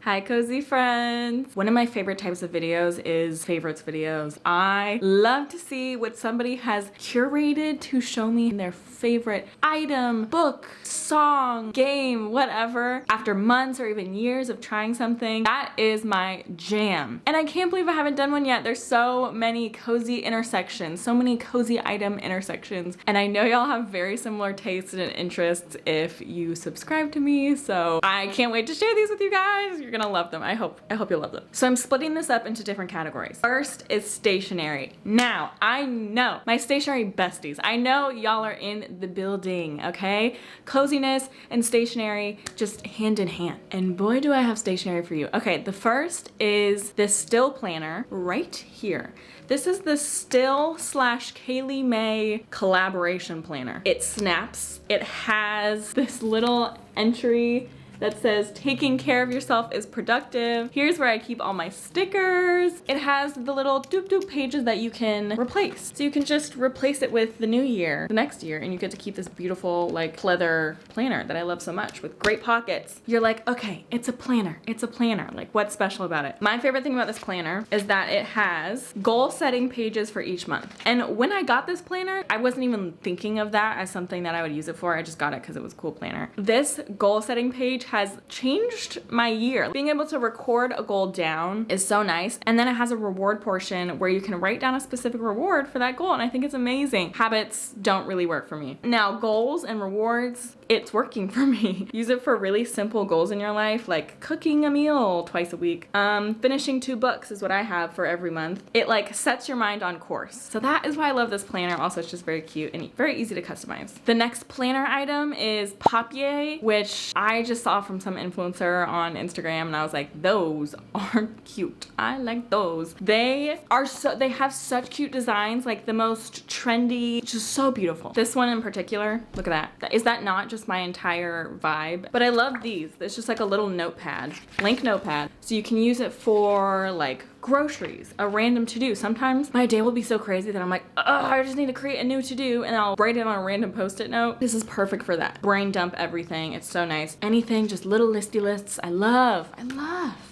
Hi cozy friends. One of my favorite types of videos is favorites videos. I love to see what somebody has curated to show me their favorite item, book, song, game, whatever, after months or even years of trying something. That is my jam. And I can't believe I haven't done one yet. There's so many cozy intersections, so many cozy item intersections. And I know y'all have very similar tastes and interests if you subscribe to me. So I can't wait to share these with you guys. You're gonna love them. I hope you'll love them. So I'm splitting this up into different categories. First is stationery. Now, I know my stationery besties. I know y'all are in the building, okay? Coziness and stationery just hand in hand. And boy, do I have stationery for you. Okay, the first is this still planner right here. This is the Still / Kaylee May collaboration planner. It snaps. It has this little entry that says taking care of yourself is productive. Here's where I keep all my stickers. It has the little doop doop pages that you can replace. So you can just replace it with the new year, the next year, and you get to keep this beautiful like pleather planner that I love so much with great pockets. You're like, okay, it's a planner. It's a planner. Like, what's special about it? My favorite thing about this planner is that it has goal setting pages for each month. And when I got this planner, I wasn't even thinking of that as something that I would use it for. I just got it because it was a cool planner. This goal setting page has changed my year. Being able to record a goal down is so nice. And then it has a reward portion where you can write down a specific reward for that goal. And I think it's amazing. Habits don't really work for me. Now, goals and rewards, it's working for me. Use it for really simple goals in your life, like cooking a meal twice a week. Finishing 2 books is what I have for every month. It like sets your mind on course. So that is why I love this planner. Also, it's just very cute and very easy to customize. The next planner item is papier, which I just saw from some influencer on Instagram and I was like, those are cute. I like those. They have such cute designs, like the most trendy, just so beautiful. This one in particular, look at that. Is that not just my entire vibe? But I love these. It's just like a little notepad, blank notepad. So you can use it for like groceries, a random to-do. Sometimes my day will be so crazy that I'm like, oh, I just need to create a new to-do and I'll write it on a random post-it note. This is perfect for that. Brain dump everything. It's so nice. Anything, just little listy lists. I love.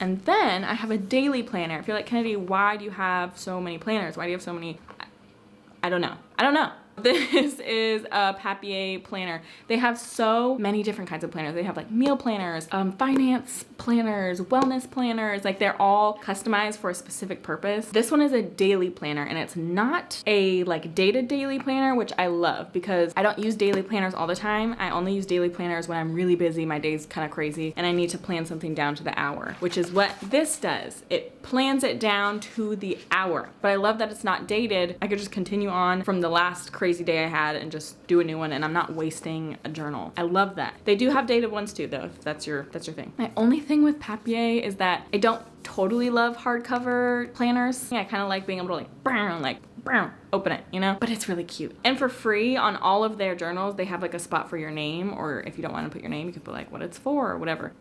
And then I have a daily planner. If you're like, Kennedy, why do you have so many planners? Why do you have so many? I don't know. This is a papier planner. They have so many different kinds of planners. They have like meal planners, finance planners, wellness planners. Like they're all customized for a specific purpose. This one is a daily planner and it's not a like dated daily planner, which I love because I don't use daily planners all the time. I only use daily planners when I'm really busy, my day's kind of crazy, and I need to plan something down to the hour, which is what this does. It plans it down to the hour. But I love that it's not dated. I could just continue on from the last crazy day I had and just do a new one and I'm not wasting a journal. I love that. They do have dated ones too though, if that's your thing. My only thing with papier is that I don't totally love hardcover planners. I kind of like being able to open it, you know? But it's really cute. And for free on all of their journals, they have like a spot for your name, or if you don't want to put your name, you can put like what it's for or whatever.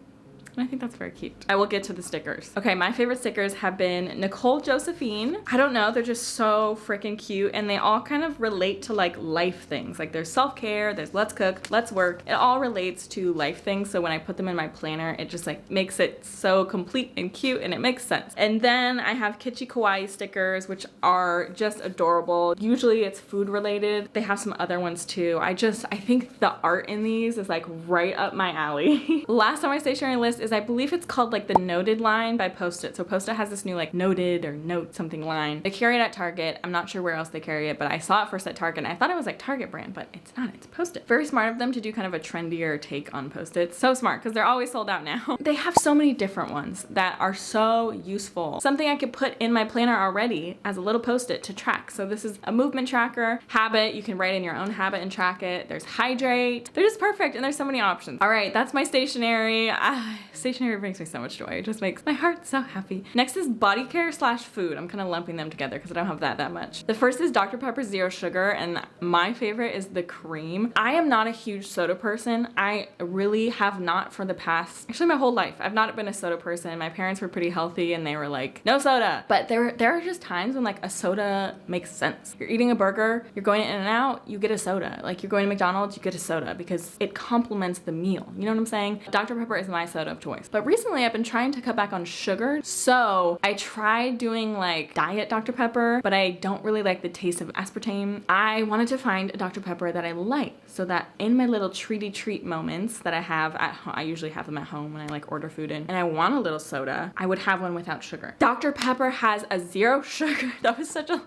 And I think that's very cute. I will get to the stickers. Okay, my favorite stickers have been Nicole Josephine. I don't know, they're just so freaking cute and they all kind of relate to like life things. Like there's self-care, there's let's cook, let's work. It all relates to life things. So when I put them in my planner, it just like makes it so complete and cute and it makes sense. And then I have Kitschy Kawaii stickers, which are just adorable. Usually it's food related. They have some other ones too. I think the art in these is like right up my alley. Last on my stationery list is I believe it's called like the Noted line by Post-it. So Post-it has this new like noted or note something line. They carry it at Target. I'm not sure where else they carry it, but I saw it first at Target and I thought it was like Target brand, but it's not. It's Post-it. Very smart of them to do kind of a trendier take on Post-it. So smart because they're always sold out now. They have so many different ones that are so useful. Something I could put in my planner already as a little Post-it to track. So this is a movement tracker, habit. You can write in your own habit and track it. There's hydrate. They're just perfect and there's so many options. All right, that's my stationery. Stationery brings me so much joy. It just makes my heart so happy. Next is body care / food. I'm kind of lumping them together because I don't have that much. The first is Dr. Pepper Zero Sugar, and my favorite is the cream. I am not a huge soda person. I really have not for the past, actually my whole life. I've not been a soda person. My parents were pretty healthy and they were like, no soda. But there are just times when like a soda makes sense. You're eating a burger, you're going in and out, you get a soda. Like you're going to McDonald's, you get a soda because it complements the meal. You know what I'm saying? Dr. Pepper is my soda of choice. But recently I've been trying to cut back on sugar. So I tried doing like diet Dr. Pepper, but I don't really like the taste of aspartame. I wanted to find a Dr. Pepper that I like so that in my little treaty treat moments that I have at home, I usually have them at home when I like order food in, and I want a little soda, I would have one without sugar. Dr. Pepper has a 0 sugar. That was such a long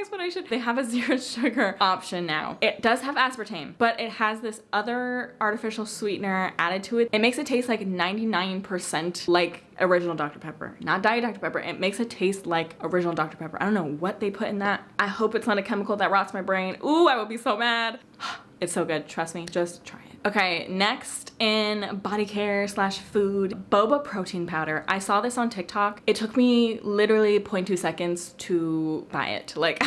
explanation. They have a 0 sugar option now. It does have aspartame, but it has this other artificial sweetener added to it. It makes it taste like 99% like original Dr. Pepper, not diet Dr. Pepper. It makes it taste like original Dr. Pepper. I don't know what they put in that. I hope it's not a chemical that rots my brain. Ooh, I would be so mad. It's so good. Trust me. Just try it. Okay, next in body care / food, boba protein powder. I saw this on TikTok. It took me literally 0.2 seconds to buy it. Like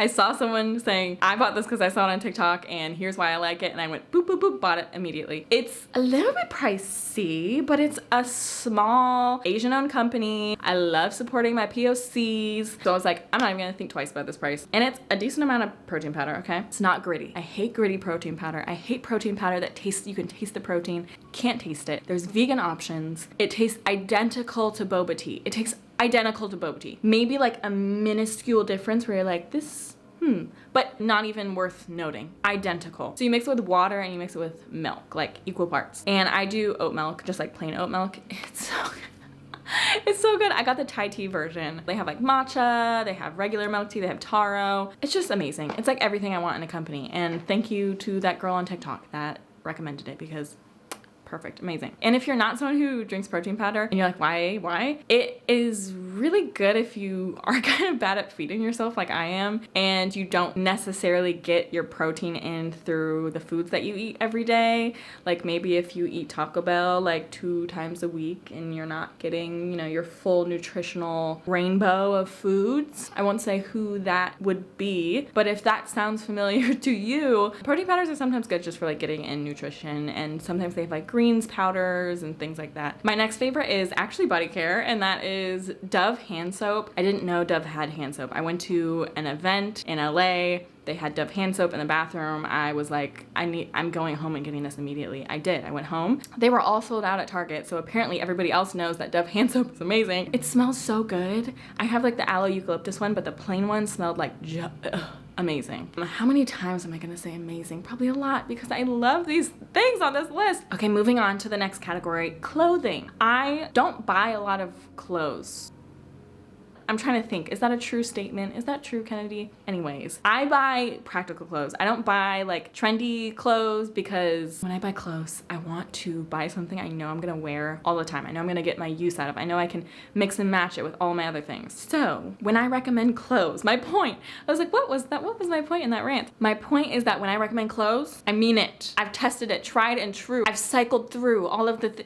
I saw someone saying, I bought this because I saw it on TikTok and here's why I like it. And I went boop, boop, boop, bought it immediately. It's a little bit pricey, but it's a small Asian owned company. I love supporting my POCs. So I was like, I'm not even gonna think twice about this price. And it's a decent amount of protein powder, okay? It's not gritty. I hate gritty protein powder. I hate protein powder that tastes, you can taste the protein, can't taste it. There's vegan options. It tastes identical to boba tea. It tastes identical to boba tea. Maybe like a minuscule difference where you're like, this, but not even worth noting. Identical. So you mix it with water and you mix it with milk, like equal parts. And I do oat milk, just like plain oat milk. It's so good. It's so good. I got the Thai tea version. They have like matcha, they have regular milk tea, they have taro. It's just amazing. It's like everything I want in a company. And thank you to that girl on TikTok that recommended it because perfect, amazing. And if you're not someone who drinks protein powder and you're like, why? It is really good if you are kind of bad at feeding yourself like I am and you don't necessarily get your protein in through the foods that you eat every day. Like maybe if you eat Taco Bell like 2 times a week and you're not getting, you know, your full nutritional rainbow of foods. I won't say who that would be, but if that sounds familiar to you, protein powders are sometimes good just for like getting in nutrition, and sometimes they have like greens powders and things like that. My next favorite is actually body care, and that is Dove hand soap. I didn't know Dove had hand soap. I went to an event in LA. They had Dove hand soap in the bathroom. I was like, I'm going home and getting this immediately. I did. I went home. They were all sold out at Target, so apparently everybody else knows that Dove hand soap is amazing. It smells so good. I have like the aloe eucalyptus one, but the plain one smelled like amazing. How many times am I gonna say amazing? Probably a lot because I love these things on this list. Okay, moving on to the next category, clothing. I don't buy a lot of clothes. I'm trying to think, is that a true statement? Is that true, Kennedy? Anyways, I buy practical clothes. I don't buy like trendy clothes because when I buy clothes, I want to buy something I know I'm gonna wear all the time. I know I'm gonna get my use out of. I know I can mix and match it with all my other things. So when I recommend clothes, my point, I was like, what was my point in that rant? My point is that when I recommend clothes, I mean it. I've tested it, tried and true. I've cycled through all of the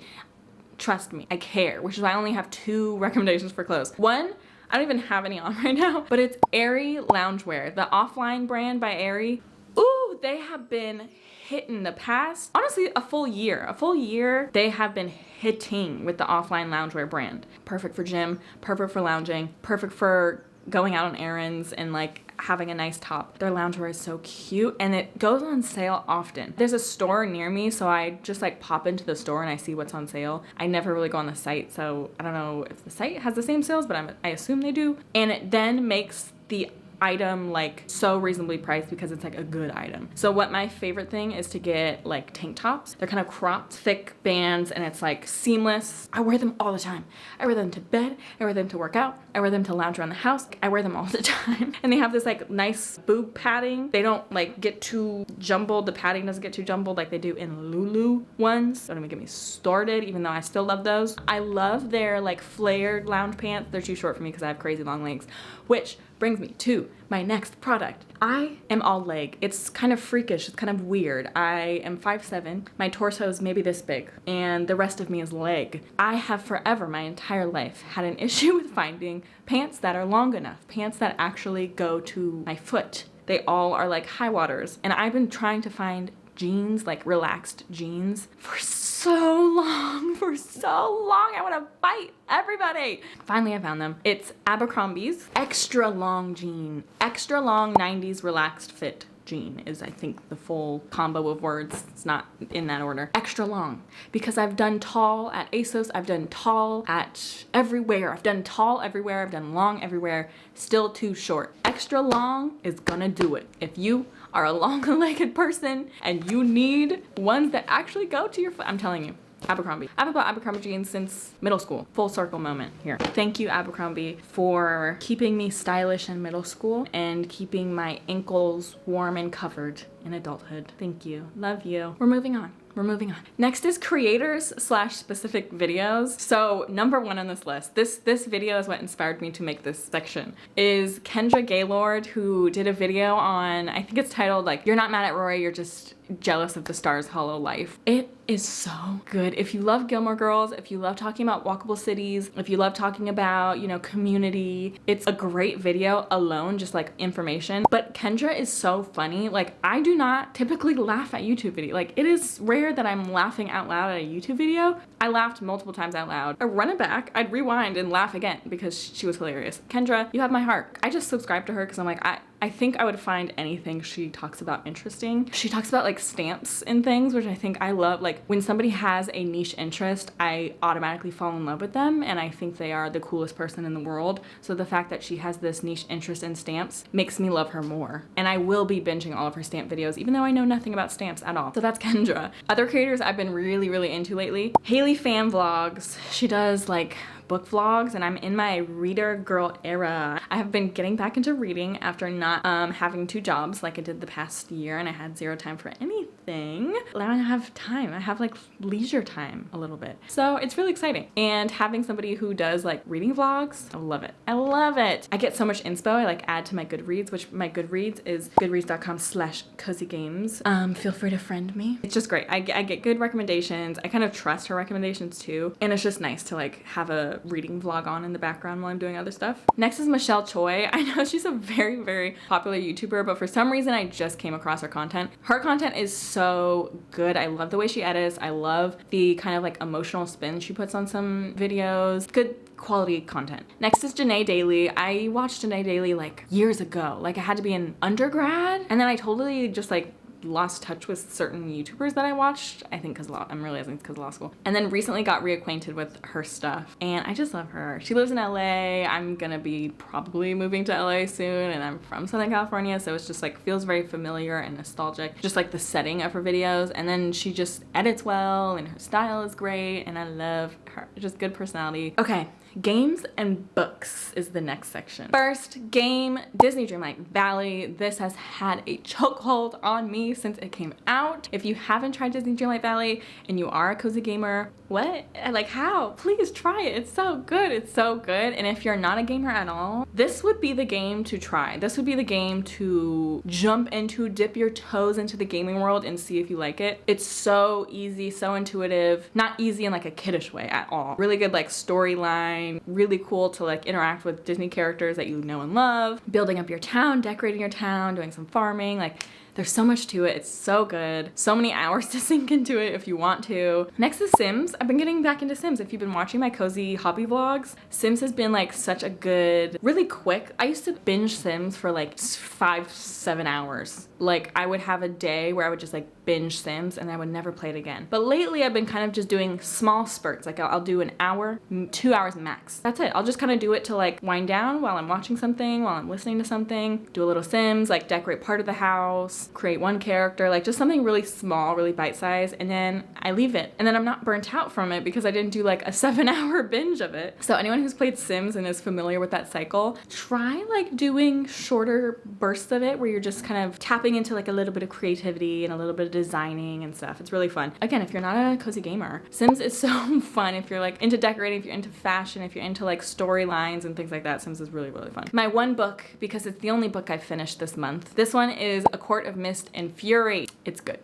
trust me, I care, which is why I only have 2 recommendations for clothes. One, I don't even have any on right now, but it's Aerie loungewear, the Offline brand by Aerie. Ooh, they have been hitting the past, honestly, a full year, they have been hitting with the Offline loungewear brand. Perfect for gym, perfect for lounging, perfect for going out on errands and like having a nice top. Their loungewear is so cute and it goes on sale often. There's a store near me, so I just like pop into the store and I see what's on sale. I never really go on the site, so I don't know if the site has the same sales, but I assume they do. And it then makes the item like so reasonably priced because it's like a good item. So what my favorite thing is to get like tank tops. They're kind of cropped, thick bands, and it's like seamless. I wear them all the time. I wear them to bed, I wear them to work out, I wear them to lounge around the house. I wear them all the time. And they have this like nice boob padding. They don't like get too jumbled. The padding doesn't get too jumbled like they do in Lulu ones. Don't even get me started, even though I still love those. I love their like flared lounge pants. They're too short for me because I have crazy long legs, which brings me to my next product. I am all leg. It's kind of freakish. It's kind of weird. I am 5'7". My torso is maybe this big and the rest of me is leg. I have forever, my entire life, had an issue with finding pants that are long enough, pants that actually go to my foot. They all are like high waters. And I've been trying to find jeans, like relaxed jeans, for so long. I want to fight everybody. Finally, I found them. It's Abercrombie's extra long jean, extra long 90s relaxed fit jean is, I think, the full combo of words. It's not in that order. Extra long, because I've done tall at ASOS, I've done tall at everywhere. I've done tall everywhere, I've done long everywhere, still too short. Extra long is gonna do it. If you are a long-legged person and you need ones that actually go to your foot, I'm telling you, Abercrombie. I've bought Abercrombie jeans since middle school. Full circle moment here. Thank you, Abercrombie, for keeping me stylish in middle school and keeping my ankles warm and covered in adulthood. Thank you. Love you. We're moving on. We're moving on. Next is creators / specific videos. So number one on this list, this video is what inspired me to make this section, is Kendra Gaylord, who did a video on, I think it's titled like, "You're not mad at Rory, you're just jealous of the star's hollow life." It is so good. If you love Gilmore Girls, if you love talking about walkable cities, if you love talking about, you know, community, it's a great video alone, just like information. But Kendra is so funny. Like, I do not typically laugh at YouTube videos. Like, it is rare that I'm laughing out loud at a YouTube video. I laughed multiple times out loud. I'd run it back, I'd rewind and laugh again because she was hilarious. Kendra, you have my heart. I just subscribed to her because I'm like, I think I would find anything she talks about interesting. She talks about like stamps and things, which I think I love. Like, when somebody has a niche interest, I automatically fall in love with them, and I think they are the coolest person in the world. So the fact that she has this niche interest in stamps makes me love her more. And I will be binging all of her stamp videos, even though I know nothing about stamps at all. So that's Kendra. Other creators I've been really into lately. Haley Fan Vlogs. She does like book vlogs, and I'm in my reader girl era. I have been getting back into reading after not having 2 jobs like I did the past year, and I had 0 time for anything. Now I have time. I have like leisure time a little bit. So it's really exciting. And having somebody who does like reading vlogs, I love it. I love it. I get so much inspo. I like add to my Goodreads, which my Goodreads is goodreads.com/cozygames. Feel free to friend me. It's just great. I get good recommendations. I kind of trust her recommendations too. And it's just nice to like have a reading vlog on in the background while I'm doing other stuff. Next is Michelle Choi. I know she's a very popular YouTuber, but for some reason I just came across her content. Her content is so good. I love the way she edits. I love the kind of like emotional spin she puts on some videos. Good quality content. Next is Janae Daly. I watched Janae Daly like years ago. Like, I had to be in undergrad, and then I totally just like lost touch with certain YouTubers that I watched. I think because I'm realizing it's because of law school. And then recently got reacquainted with her stuff, and I just love her. She lives in LA. I'm gonna be probably moving to LA soon, and I'm from Southern California, so it's just like feels very familiar and nostalgic. Just like the setting of her videos, and then she just edits well, and her style is great, and I love her. Just good personality. Okay. Games and books is the next section. First game, Disney Dreamlight Valley. This has had a chokehold on me since it came out. If you haven't tried Disney Dreamlight Valley and you are a cozy gamer, what? Like, how? Please try it. It's so good. It's so good. And if you're not a gamer at all, this would be the game to try. This would be the game to jump into, dip your toes into the gaming world and see if you like it. It's so easy, so intuitive. Not easy in like a kiddish way at all. Really good like storyline. Really cool to like interact with Disney characters that you know and love. Building up your town, decorating your town, doing some farming. Like, there's so much to it. It's so good. So many hours to sink into it if you want to. Next is Sims. I've been getting back into Sims. If you've been watching my cozy hobby vlogs, Sims has been like such a good, really quick. I used to binge Sims for like 5-7 hours. Like, I would have a day where I would just like binge Sims and I would never play it again. But lately I've been kind of just doing small spurts. Like, I'll do an hour, 2 hours max. That's it. I'll just kind of do it to like wind down while I'm watching something, while I'm listening to something, do a little Sims, like decorate part of the house, create one character, like just something really small, really bite-sized, and then I leave it. And then I'm not burnt out from it because I didn't do like a 7-hour binge of it. So anyone who's played Sims and is familiar with that cycle, try like doing shorter bursts of it where you're just kind of tapping into like a little bit of creativity and a little bit of designing and stuff. It's really fun. Again, if you're not a cozy gamer, Sims is so fun. If you're like into decorating, if you're into fashion, if you're into like storylines and things like that, Sims is really fun. My one book, because it's the only book I finished this month, this one is A Court of Mist and Fury. It's good.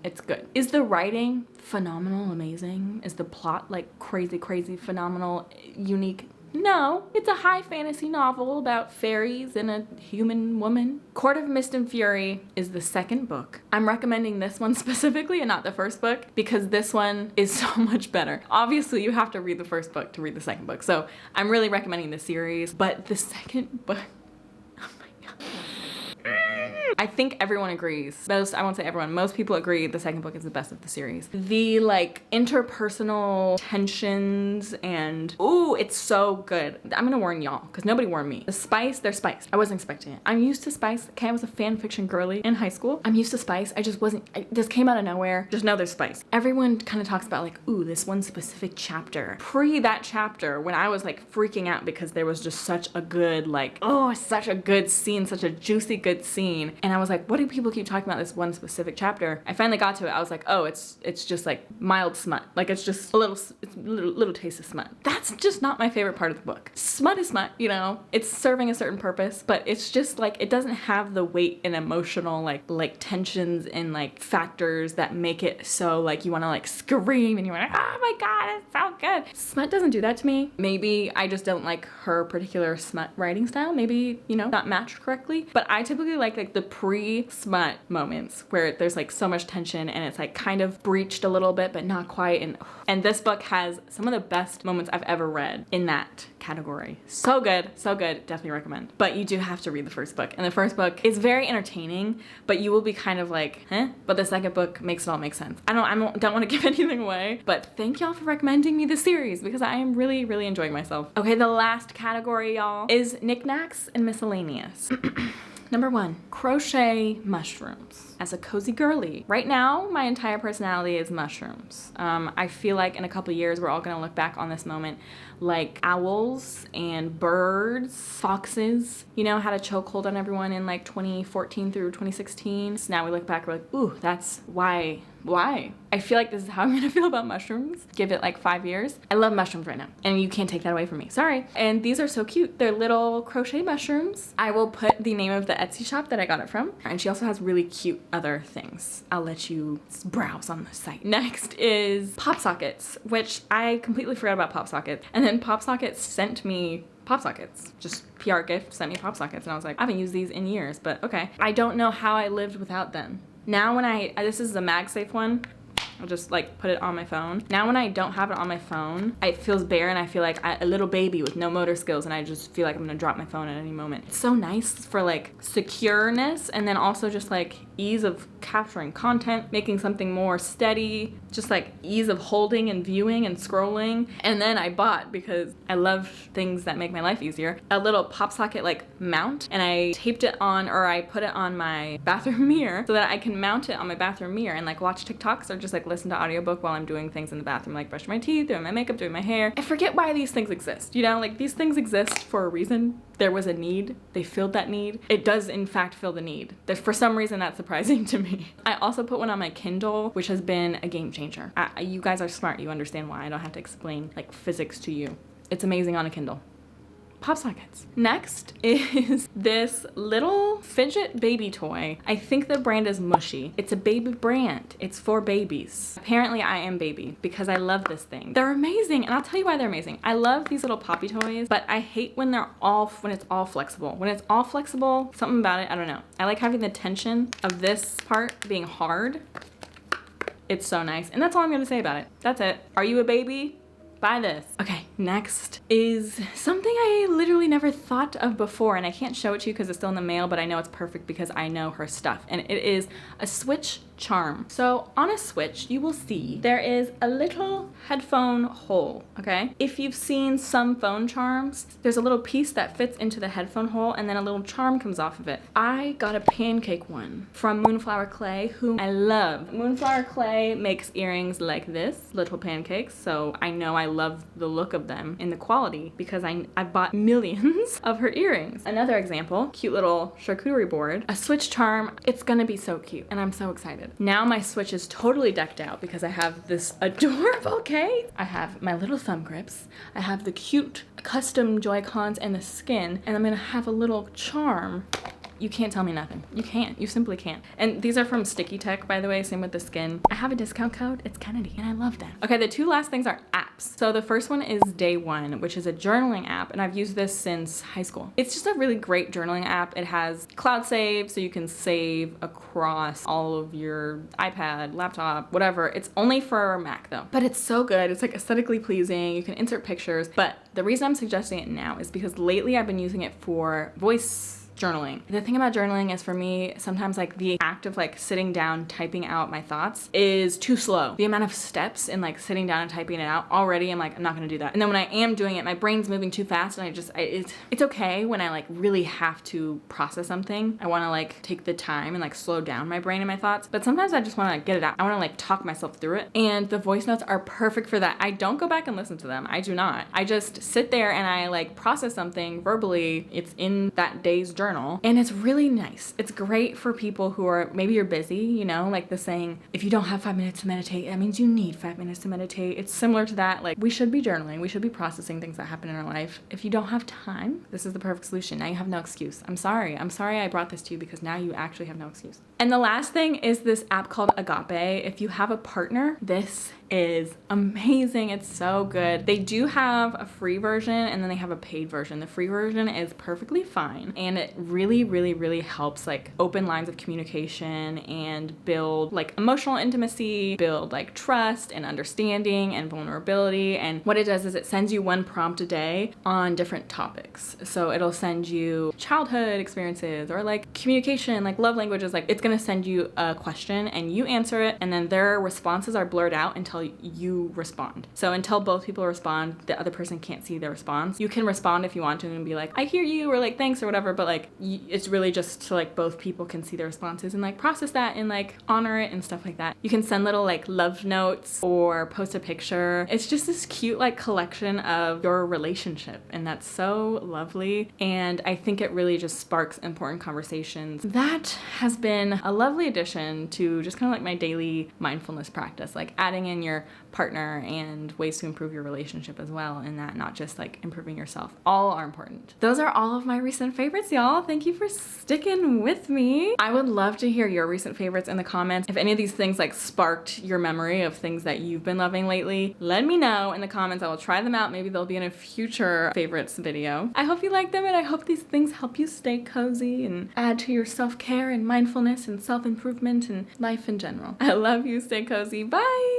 It's good. Is the writing phenomenal, amazing? Is the plot like crazy, phenomenal, unique? No, it's a high fantasy novel about fairies and a human woman. Court of Mist and Fury is the second book. I'm recommending this one specifically and not the first book because this one is so much better. Obviously, you have to read the first book to read the second book, so I'm really recommending the series, but the second book, oh my god. I think everyone agrees. I won't say everyone, most people agree the second book is the best of the series. The like interpersonal tensions and, ooh, it's so good. I'm gonna warn y'all, because nobody warned me. The spice, they're spiced. I wasn't expecting it. I'm used to spice. Okay, I was a fan fiction girly in high school. I'm used to spice. I just wasn't, it just came out of nowhere. Just know there's spice. Everyone kind of talks about like, ooh, this one specific chapter. Pre that chapter, when I was like freaking out because there was just such a good, like, oh, such a good scene, such a juicy good scene. And I was like, what do people keep talking about this one specific chapter? I finally got to it. I was like, oh, it's just like mild smut. Like it's just a little taste of smut. That's just not my favorite part of the book. Smut is smut, you know, it's serving a certain purpose, but it's just like, it doesn't have the weight and emotional like tensions and like factors that make it so like you want to like scream and you want to, oh my God, it's so good. Smut doesn't do that to me. Maybe I just don't like her particular smut writing style. Maybe, you know, not matched correctly, but I typically like the pre-smut moments where there's like so much tension and it's like kind of breached a little bit, but not quite. And this book has some of the best moments I've ever read in that category. So good, definitely recommend. But you do have to read the first book. And the first book is very entertaining, but you will be kind of like, huh? But the second book makes it all make sense. I don't want to give anything away, but thank y'all for recommending me this series because I am really, really enjoying myself. Okay, the last category, y'all, is knickknacks and miscellaneous. Number 1, crochet mushrooms. As a cozy girly, right now my entire personality is mushrooms. I feel like in a couple years we're all gonna look back on this moment like owls and birds, foxes, you know, had a chokehold on everyone in like 2014 through 2016. So now we look back, we're like, ooh, that's why? I feel like this is how I'm gonna feel about mushrooms. Give it like 5 years. I love mushrooms right now, and you can't take that away from me. Sorry. And these are so cute. They're little crochet mushrooms. I will put the name of the Etsy shop that I got it from, and she also has really cute other things. I'll let you browse on the site. Next is pop sockets, which I completely forgot about pop sockets, and then pop sockets sent me pop sockets. Just PR gift sent me pop sockets, and I was like, I haven't used these in years, but okay. I don't know how I lived without them. Now when this is a MagSafe one, I'll just like put it on my phone. Now when I don't have it on my phone, it feels bare and I feel like a little baby with no motor skills, and I just feel like I'm gonna drop my phone at any moment. It's so nice for like secureness, and then also just like ease of capturing content, making something more steady, just like ease of holding and viewing and scrolling. And then I bought, because I love things that make my life easier, a little pop socket like mount, and I taped it on, or I put it on my bathroom mirror so that I can mount it on my bathroom mirror and like watch TikToks or just like listen to audiobook while I'm doing things in the bathroom, like brushing my teeth, doing my makeup, doing my hair. I forget why these things exist, you know, like these things exist for a reason. There was a need, they filled that need. It does in fact fill the need. For some reason that's surprising to me. I also put one on my Kindle, which has been a game changer. You guys are smart, you understand why. I don't have to explain like physics to you. It's amazing on a Kindle. Pop sockets. Next is this little fidget baby toy. I think the brand is Mushy. It's a baby brand. It's for babies. Apparently I am baby because I love this thing. They're amazing, and I'll tell you why they're amazing. I love these little poppy toys, but I hate when it's all flexible. When it's all flexible, something about it, I don't know. I like having the tension of this part being hard. It's so nice, and that's all I'm gonna say about it. That's it. Are you a baby? Buy this. Okay, next is something I literally never thought of before, and I can't show it to you because it's still in the mail, but I know it's perfect because I know her stuff, and it is a Switch charm. So on a Switch, you will see there is a little headphone hole, okay? If you've seen some phone charms, there's a little piece that fits into the headphone hole, and then a little charm comes off of it. I got a pancake one from Moonflower Clay, who I love. Moonflower Clay makes earrings like this, little pancakes, so I know I love the look of them and the quality because I bought millions of her earrings. Another example, cute little charcuterie board, a Switch charm. It's gonna be so cute, and I'm so excited. Now my Switch is totally decked out because I have this adorable case. I have my little thumb grips. I have the cute custom Joy-Cons and the skin, and I'm gonna have a little charm. You can't tell me nothing. You can't. You simply can't. And these are from Sticky Tech, by the way, same with the skin. I have a discount code. It's Kennedy, and I love them. Okay, the two last things are apps. So the first one is Day One, which is a journaling app, and I've used this since high school. It's just a really great journaling app. It has cloud save, so you can save across all of your iPad, laptop, whatever. It's only for Mac though, but it's so good. It's like aesthetically pleasing. You can insert pictures, but the reason I'm suggesting it now is because lately I've been using it for voice journaling. The thing about journaling is for me, sometimes like the act of like sitting down, typing out my thoughts is too slow. The amount of steps in like sitting down and typing it out already, I'm like, I'm not gonna do that. And then when I am doing it, my brain's moving too fast and it's okay when I like really have to process something. I wanna like take the time and like slow down my brain and my thoughts, but sometimes I just wanna like, get it out. I wanna like talk myself through it. And the voice notes are perfect for that. I don't go back and listen to them. I do not. I just sit there and I like process something verbally. It's in that day's journal and it's really nice. It's great for people who are, maybe you're busy, you know, like the saying, if you don't have 5 minutes to meditate, that means you need 5 minutes to meditate. It's similar to that. Like we should be journaling. We should be processing things that happen in our life. If you don't have time, this is the perfect solution. Now you have no excuse. I'm sorry I brought this to you because now you actually have no excuse. And the last thing is this app called Agape. If you have a partner, this is amazing. It's so good. They do have a free version and then they have a paid version. The free version is perfectly fine and it really helps like open lines of communication and build like emotional intimacy, build like trust and understanding and vulnerability. And what it does is it sends you one prompt a day on different topics. So it'll send you childhood experiences or like communication, like love languages. Like it's gonna send you a question and you answer it and then their responses are blurred out until you respond. So until both people respond, the other person can't see their response. You can respond if you want to and be like, I hear you, or like thanks or whatever, but like it's really just to like both people can see their responses and like process that and like honor it and stuff like that. You can send little like love notes or post a picture. It's just this cute like collection of your relationship and that's so lovely. And I think it really just sparks important conversations. That has been a lovely addition to just kind of like my daily mindfulness practice, like adding in your partner and ways to improve your relationship as well, and that not just like improving yourself. All are important. Those are all of my recent favorites, y'all. Thank you for sticking with me. I would love to hear your recent favorites in the comments. If any of these things like sparked your memory of things that you've been loving lately, let me know in the comments. I will try them out. Maybe they'll be in a future favorites video. I hope you like them and I hope these things help you stay cozy and add to your self-care and mindfulness and self-improvement and life in general. I love you. Stay cozy. Bye.